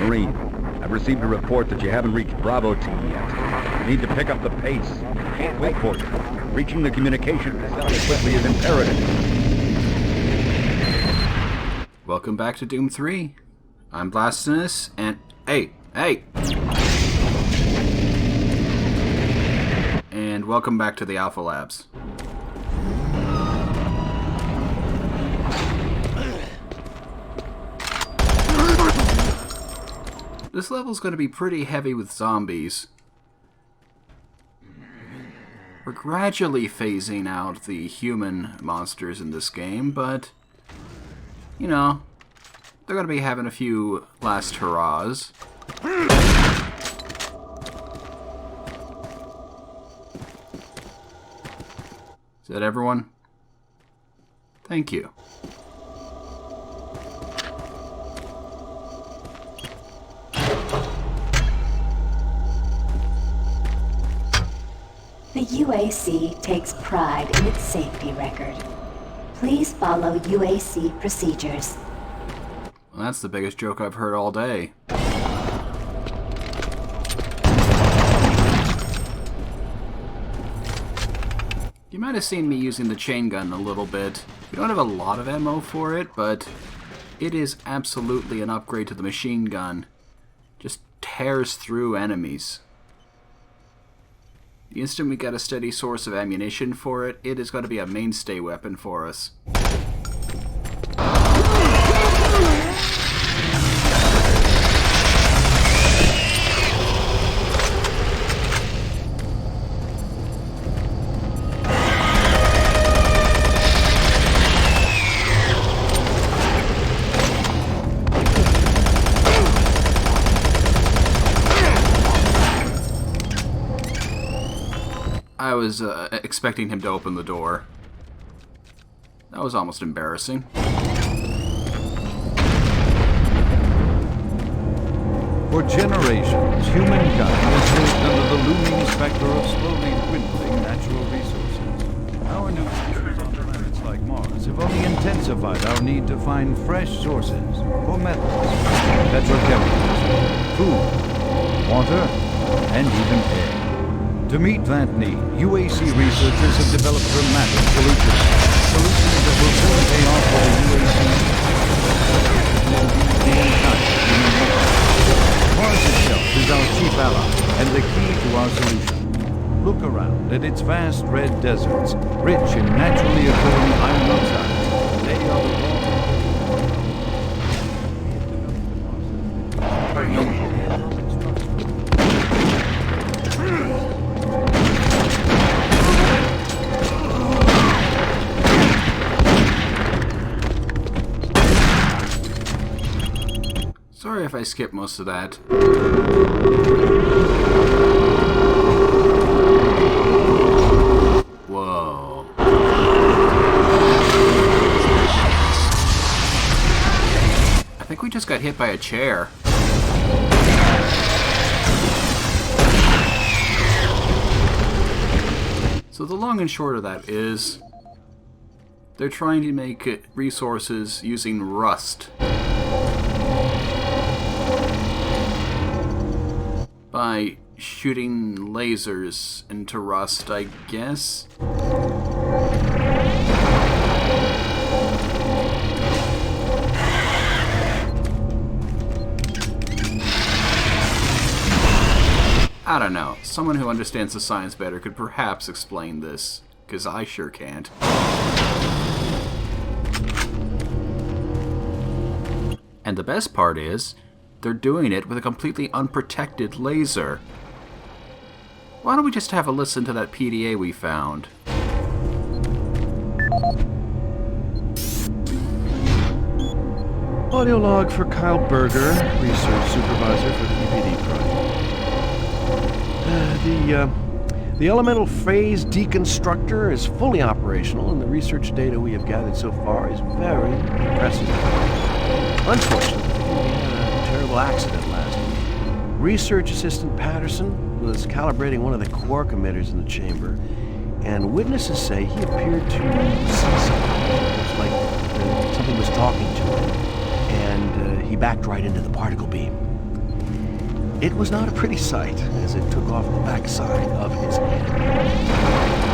Marine, I've received a report that you haven't reached Bravo Team yet. You need to pick up the pace. Can't wait for you. Reaching the communication facility quickly is imperative. Welcome back to Doom 3. I'm Blastinus, and... Hey! And welcome back to the Alpha Labs. This level's going to be pretty heavy with zombies. We're gradually phasing out the human monsters in this game, but, you know, they're going to be having a few last hurrahs. Is that everyone? Thank you. The UAC takes pride in its safety record. Please follow UAC procedures. Well, that's the biggest joke I've heard all day. You might have seen me using the chain gun a little bit. We don't have a lot of ammo for it, but it is absolutely an upgrade to the machine gun. Just tears through enemies. The instant we get a steady source of ammunition for it, it is going to be a mainstay weapon for us. I was expecting him to open the door. That was almost embarrassing. For generations, humankind has lived under the looming specter of slowly dwindling natural resources. Our new ventures on planets like Mars have only intensified our need to find fresh sources for metals, petrochemicals, food, water, and even air. To meet that need, UAC researchers have developed dramatic solutions that will soon pay off for the UAC. Mars itself is our chief ally and the key to our solution. Look around at its vast red deserts, rich in naturally occurring iron oxides. They are the Sorry if I skipped most of that. Whoa. I think we just got hit by a chair. So the long and short of that is, they're trying to make resources using rust. By shooting lasers into rust, I guess. I don't know. Someone who understands the science better could perhaps explain this, because I sure can't. And the best part is, they're doing it with a completely unprotected laser. Why don't we just have a listen to that PDA we found? Audio log for Kyle Berger, Research Supervisor for the EPD project. The elemental phase deconstructor is fully operational, and the research data we have gathered so far is very impressive. Unfortunately, accident last week. Research Assistant Patterson was calibrating one of the quark emitters in the chamber, and witnesses say he appeared to see something. It was like something was talking to him, and he backed right into the particle beam. It was not a pretty sight as it took off the backside of his head.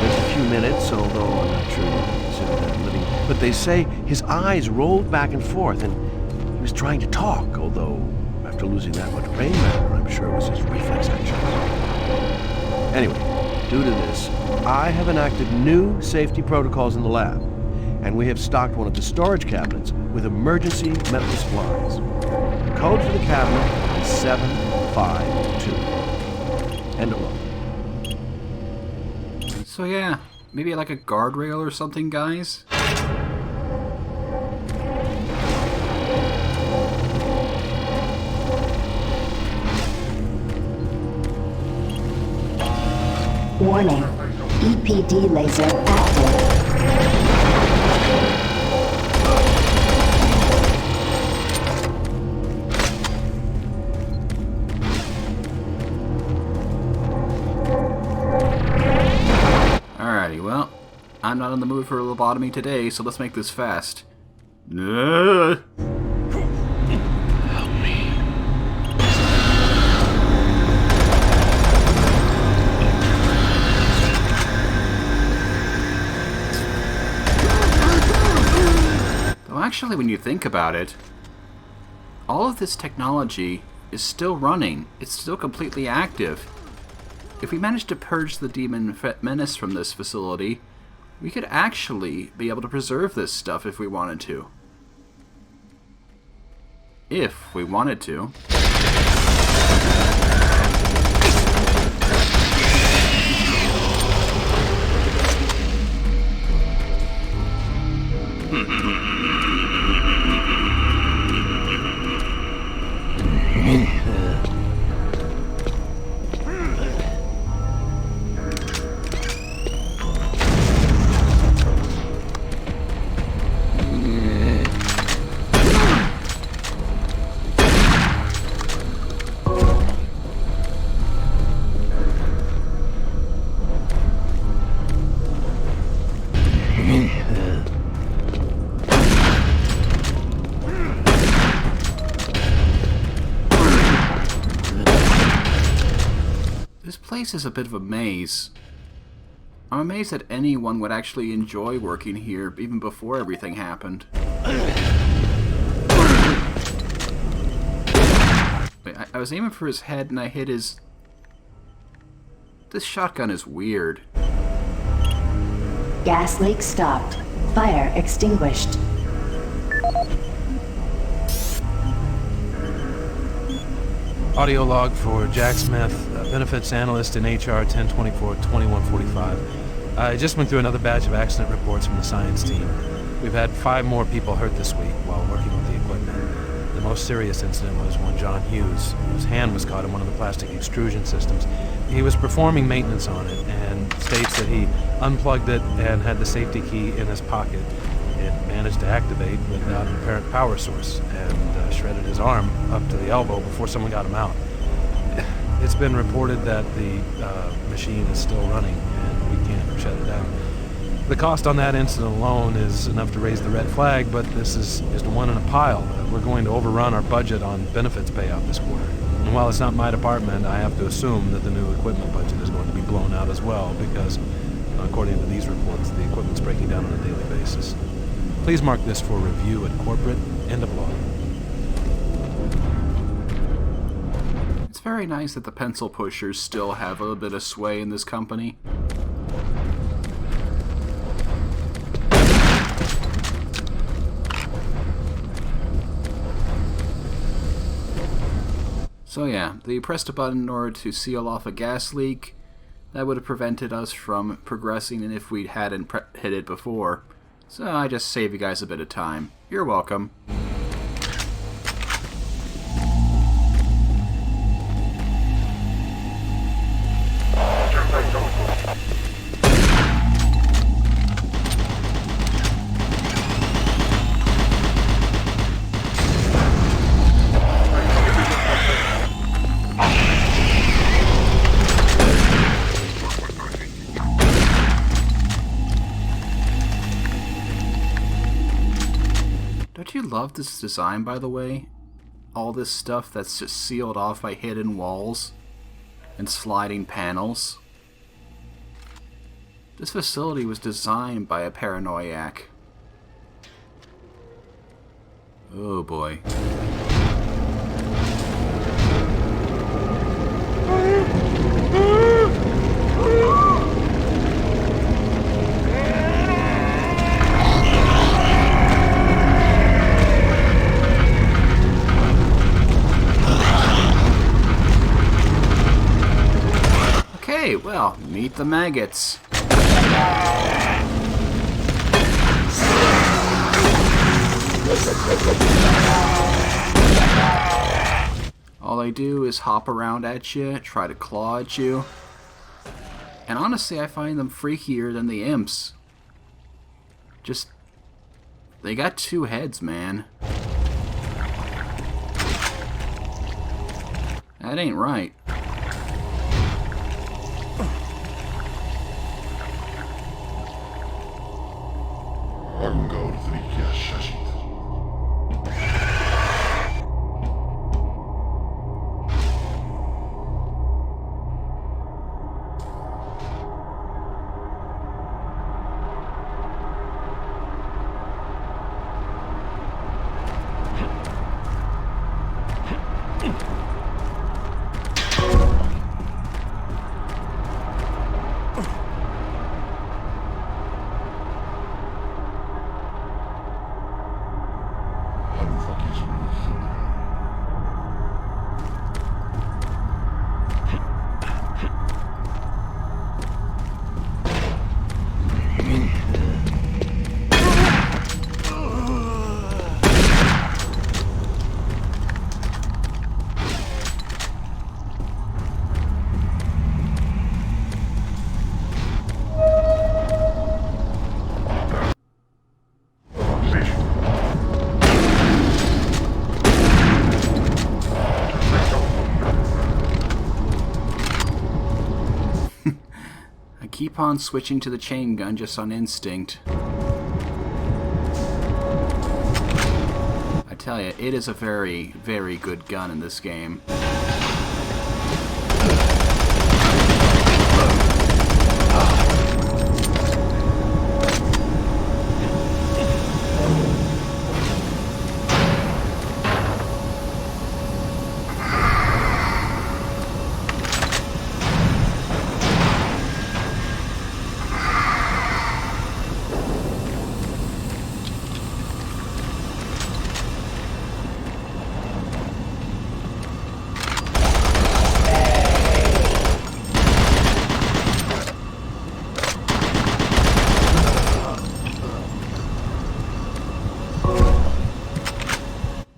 There's a few minutes, although I'm not sure you consider that living, but they say his eyes rolled back and forth and he was trying to talk, although after losing that much brain matter, I'm sure it was his reflex actions. Anyway, due to this, I have enacted new safety protocols in the lab, and we have stocked one of the storage cabinets with emergency medical supplies. The code for the cabinet is 752. End of log. So yeah, maybe like a guardrail or something, guys? Warning. EPD laser active. Alrighty, well, I'm not in the mood for a lobotomy today, so let's make this fast. Actually, when you think about it, all of this technology is still running. It's still completely active. If we manage to purge the demon menace from this facility, we could actually be able to preserve this stuff if we wanted to. If we wanted to. This place is a bit of a maze. I'm amazed that anyone would actually enjoy working here even before everything happened. Wait, I was aiming for his head and I hit his... This shotgun is weird. Gas leak stopped. Fire extinguished. Audio log for Jack Smith, Benefits Analyst in HR 1024-2145. I just went through another batch of accident reports from the science team. We've had 5 more people hurt this week while working with the equipment. The most serious incident was one John Hughes, whose hand was caught in one of the plastic extrusion systems. He was performing maintenance on it and states that he unplugged it and had the safety key in his pocket. It managed to activate without an apparent power source and shredded his arm up to the elbow before someone got him out. It's been reported that the machine is still running and we can't shut it down. The cost on that incident alone is enough to raise the red flag, but this is just one in a pile. We're going to overrun our budget on benefits payout this quarter. And while it's not my department, I have to assume that the new equipment budget is going to be blown out as well because, according to these reports, the equipment's breaking down on a daily basis. Please mark this for review at corporate. End of log. It's very nice that the pencil pushers still have a little bit of sway in this company. So yeah, they pressed a button in order to seal off a gas leak. That would have prevented us from progressing and if we hadn't hit it before. So I just save you guys a bit of time. You're welcome. Don't you love this design, by the way? all this stuff that's just sealed off by hidden walls and sliding panels. This facility was designed by a paranoiac. Oh boy. Okay, well, meet the maggots. All they do is hop around at you, try to claw at you. And honestly, I find them freakier than the imps. Just, they got two heads, man. That ain't right. Keep on switching to the chain gun just on instinct. I tell you, it is a very, very good gun in this game.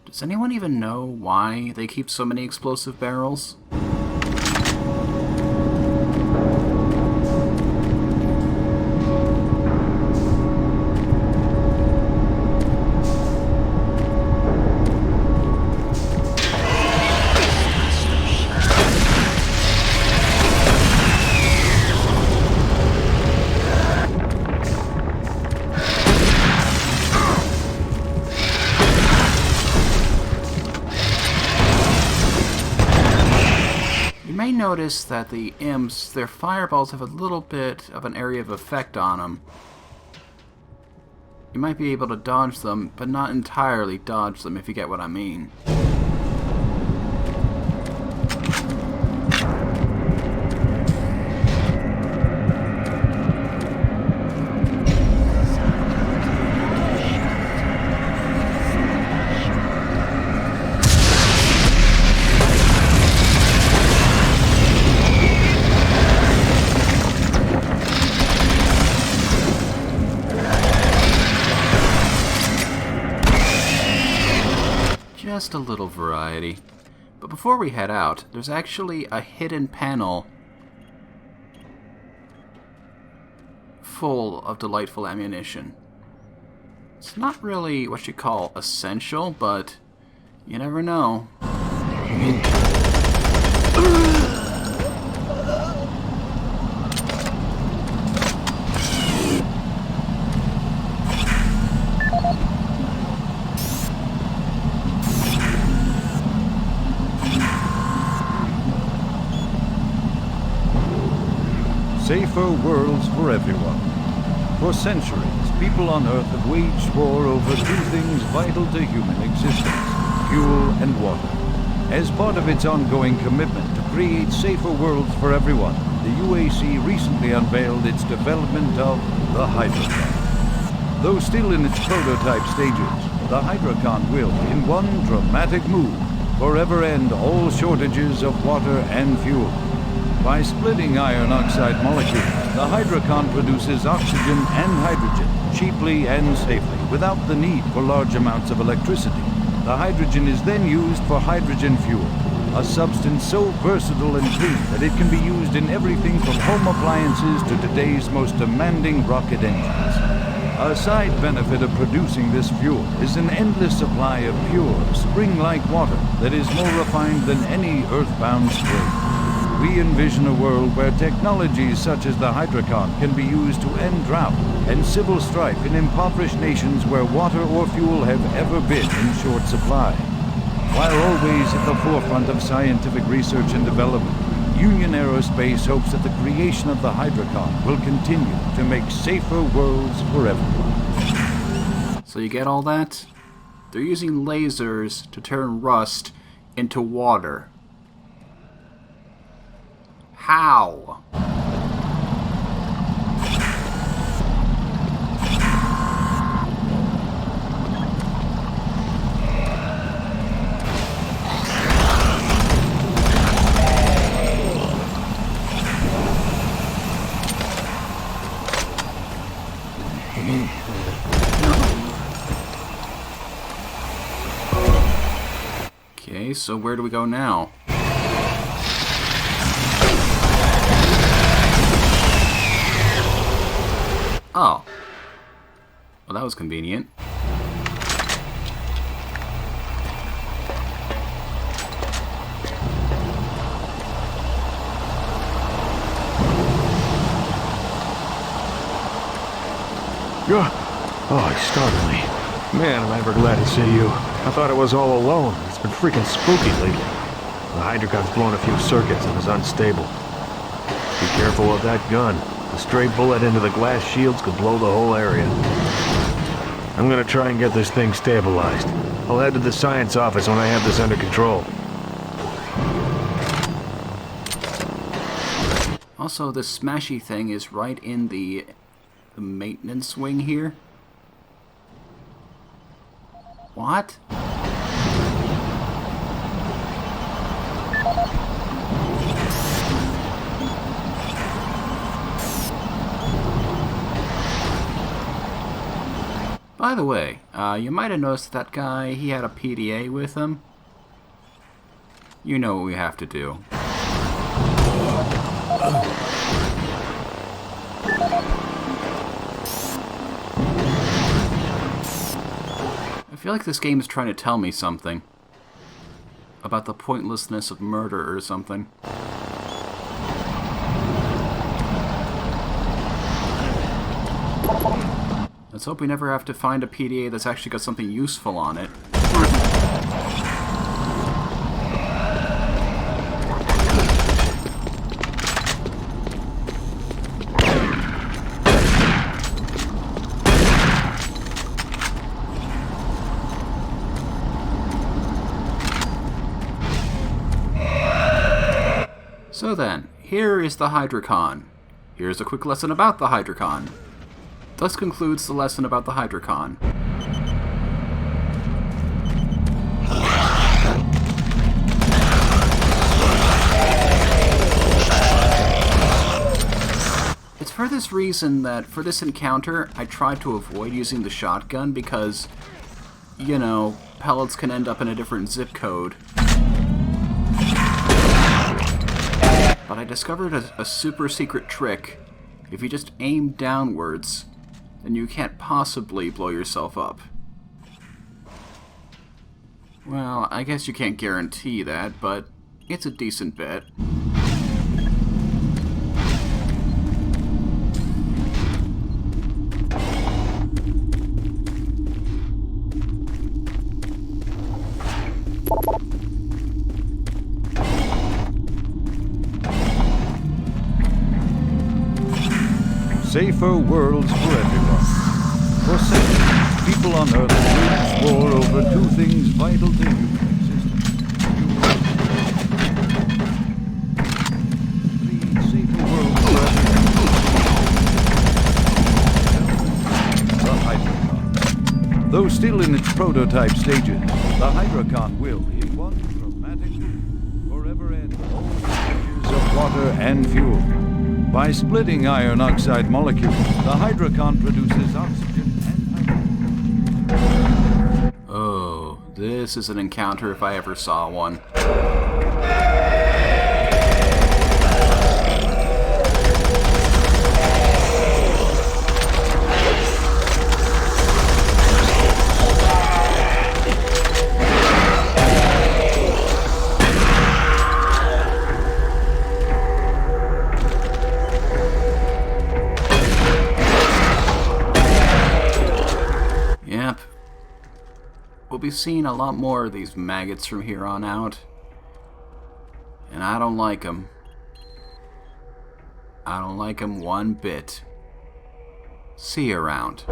Does anyone even know why they keep so many explosive barrels? Notice that the imps, their fireballs have a little bit of an area of effect on them. You might be able to dodge them, but not entirely dodge them, if you get what I mean. Just a little variety. But before we head out, there's actually a hidden panel full of delightful ammunition. It's not really what you call essential, but you never know. safer worlds for everyone. For centuries, people on Earth have waged war over two things vital to human existence: fuel and water. As part of its ongoing commitment to create safer worlds for everyone, the UAC recently unveiled its development of the HydraCon. Though still in its prototype stages, the HydraCon will, in one dramatic move, forever end all shortages of water and fuel. By splitting iron oxide molecules, the HydraCon produces oxygen and hydrogen cheaply and safely, without the need for large amounts of electricity. The hydrogen is then used for hydrogen fuel, a substance so versatile and clean that it can be used in everything from home appliances to today's most demanding rocket engines. A side benefit of producing this fuel is an endless supply of pure, spring-like water that is more refined than any earthbound spring. We envision a world where technologies such as the HydraCon can be used to end drought and civil strife in impoverished nations where water or fuel have ever been in short supply. While always at the forefront of scientific research and development, Union Aerospace hopes that the creation of the HydraCon will continue to make safer worlds for everyone. So you get all that? They're using lasers to turn rust into water. How? Okay, so where do we go now? Oh. Well, that was convenient. Oh, you startled me. Man, am I ever glad to see you. I thought I was all alone. It's been freaking spooky lately. The HydraCon's blown a few circuits and is unstable. Be careful with that gun. A stray bullet into the glass shields could blow the whole area. I'm gonna try and get this thing stabilized. I'll head to the science office when I have this under control. Also, this smashy thing is right in the maintenance wing here. What? By the way, you might have noticed that guy, he had a PDA with him. You know what we have to do. I feel like this game is trying to tell me something. About the pointlessness of murder or something. Let's hope we never have to find a PDA that's actually got something useful on it. So then, here is the HydraCon. Here's a quick lesson about the HydraCon. Thus concludes the lesson about the HydraCon. It's for this reason that, for this encounter, I tried to avoid using the shotgun because, you know, pellets can end up in a different zip code. But I discovered a super secret trick. If you just aim downwards, then you can't possibly blow yourself up. Well, I guess you can't guarantee that, but it's a decent bet. safer worlds for everyone. For centuries, people on Earth waged war over two things vital to human existence. The safer world for everyone. The HydraCon. Though still in its prototype stages, the HydraCon will, in one dramatic move, forever end all shortages of water and fuel. By splitting iron oxide molecules, the HydraCon produces oxygen and hydrogen. Oh, this is an encounter if I ever saw one. Yep. We'll be seeing a lot more of these maggots from here on out. And I don't like them. I don't like them one bit. See you around.